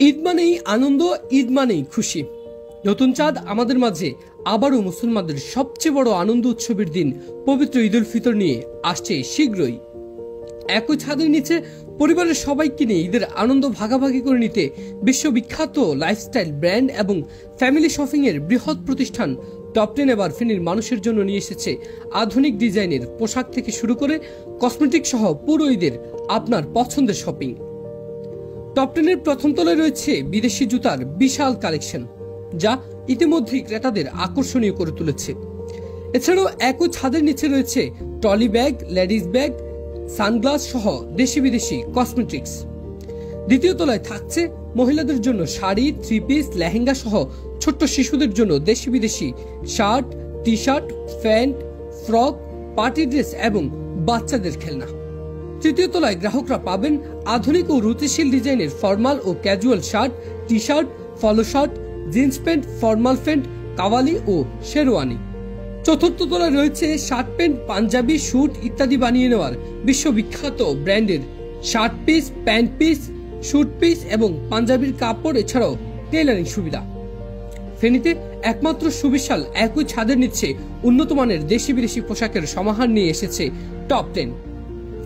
ঈদ মানেই আনন্দ, ঈদ মানেই খুশি। নতুন চাঁদ আমাদের মাঝে আবারও মুসলমানদের সবচেয়ে বড় আনন্দ উৎসবের দিন পবিত্র ঈদ উল ফিতর নিয়ে আসছে শীঘ্রই। একই ছাদের নিচে পরিবারের সবাইকে নিয়ে ঈদের আনন্দ ভাগাভাগি করে নিতে বিশ্ববিখ্যাত লাইফস্টাইল ব্র্যান্ড এবং ফ্যামিলি শপিং এর বৃহৎ প্রতিষ্ঠান টপ 10 এবার ফেনীর মানুষের জন্য নিয়ে এসেছে আধুনিক ডিজাইনের পোশাক থেকে শুরু করে কসমেটিক সহ পুরো ঈদের আপনার পছন্দের শপিং। টপ 10 এর প্রথম তলায় রয়েছে বিদেশি জুতার বিশাল কালেকশন, যা ইতিমধ্যেই ক্রেতাদের আকর্ষণীয় করে তুলেছে। এছাড়াও একই ছাদের নিচে রয়েছে trolley bag, ladies bag, sunglass সহ দেশি বিদেশি কসমেটিক্স। দ্বিতীয় তলায় থাকছে মহিলাদের জন্য শাড়ি, থ্রি পিস, লেহেঙ্গা সহ ছোট্ট শিশুদের জন্য দেশি বিদেশি shirt, T shirt, pant, frock, party dress এবং বাচ্চাদের খেলনা। তৃতীয় তলায় গ্রাহকরা পাবেন আধুনিক ও রুচিশীল ডিজাইনের ফর্মাল ও casual shirt, T shirt, polo shirt, jeans pant, formal pant, কাওয়ালি ও শেরওয়ানি। চতুর্থ তলায় রয়েছে শার্ট প্যান্ট, পাঞ্জাবি, স্যুট ইত্যাদি বানিয়ে নেওয়ার বিশ্ববিখ্যাত ব্র্যান্ডের shirt piece, pant piece, suit piece এবং পাঞ্জাবির কাপড়, এছাড়াও টেইলারিং সুবিধা। ফেনীতে একমাত্র সুবিশাল একই ছাদের নিচে উন্নত মানের দেশি বিদেশি পোশাকের সমাহার নিয়ে এসেছে টপ 10।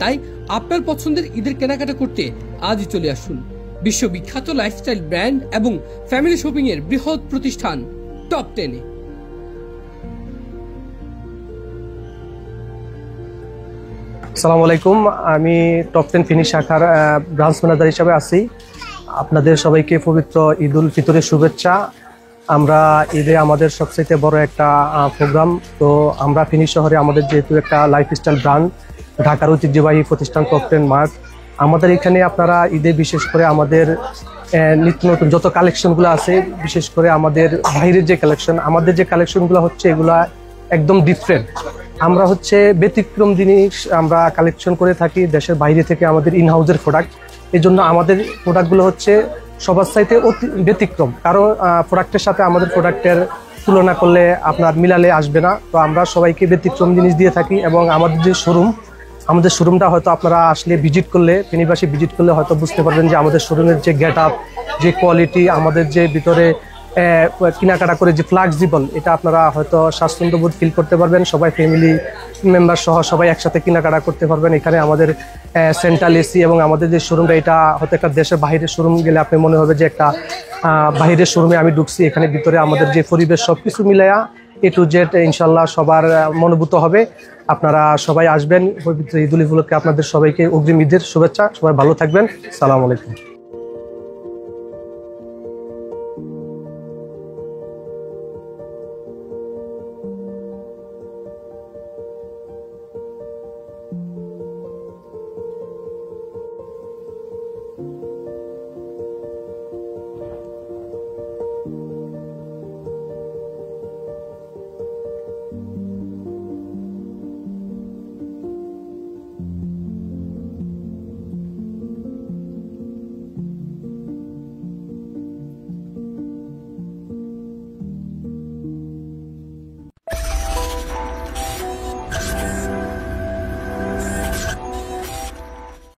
তাই আপনার পছন্দের ঈদের কেনাকাটা করতে আজই চলে আসুন বিশ্ববিখ্যাত লাইফস্টাইল ব্র্যান্ড এবং ফ্যামিলি শপিং এর বৃহৎ প্রতিষ্ঠান টপ 10 এ। আসসালামু আলাইকুম, আমি টপ 10 ফেনী শাখার ব্রাঞ্চ ম্যানেজার হিসেবে আছি। আপনাদের সবাইকে পবিত্র ঈদ উল ফিতরের শুভেচ্ছা। আমরা ঈদে আমাদের সবচেয়ে বড় একটা প্রোগ্রাম, তো আমরা ফেনী শহরে আমাদের যেহেতু একটা লাইফস্টাইল ব্র্যান্ড, ঢাকার ঐতিহ্যবাহী প্রতিষ্ঠান টপ 10 মার্ট, আমাদের এখানে আপনারা ঈদে বিশেষ করে আমাদের নিত্য নতুন যত কালেকশনগুলো আছে, বিশেষ করে আমাদের বাইরের যে কালেকশন, আমাদের যে কালেকশনগুলো হচ্ছে এগুলা একদম ডিফারেন্ট। আমরা হচ্ছে ব্যতিক্রম জিনিস আমরা কালেকশন করে থাকি দেশের বাইরে থেকে, আমাদের ইনহাউসের প্রোডাক্ট। এই জন্য আমাদের প্রোডাক্টগুলো হচ্ছে সবার চাইতে অতি ব্যতিক্রম, কারণ প্রোডাক্টের সাথে আমাদের প্রোডাক্টের তুলনা করলে আপনার মিলালে আসবে না। তো আমরা সবাইকে ব্যতিক্রম জিনিস দিয়ে থাকি এবং আমাদের যে আমাদের শোরুমটা হয়তো আপনারা আসলে ভিজিট করলে, ফেনীবাসী ভিজিট করলে হয়তো বুঝতে পারবেন যে আমাদের শোরুমের যে গেট আপ, যে কোয়ালিটি, আমাদের যে ভিতরে কেনাকাটা করে যে ফ্লেক্সিবল, এটা আপনারা হয়তো স্বাচ্ছন্দ্যবোধ ফিল করতে পারবেন। সবাই ফ্যামিলি মেম্বার সহ সবাই একসাথে কেনাকাটা করতে পারবেন। এখানে আমাদের সেন্ট্রাল এসি এবং আমাদের যে শোরুমটা, এটা হয়তো একটা দেশের বাইরের শোরুম গেলে আপনি মনে হবে যে একটা বাইরের শোরুমে আমি ঢুকছি। এখানে ভিতরে আমাদের যে পরিবেশ সবকিছু মিলাইয়া এ টু জেড ইনশাল্লাহ সবার মনোভূত হবে। আপনারা সবাই আসবেন পবিত্র ঈদ উল ফিতরকে। আপনাদের সবাইকে অগ্রিম ঈদের শুভেচ্ছা। সবাই ভালো থাকবেন। সালাম আলাইকুম।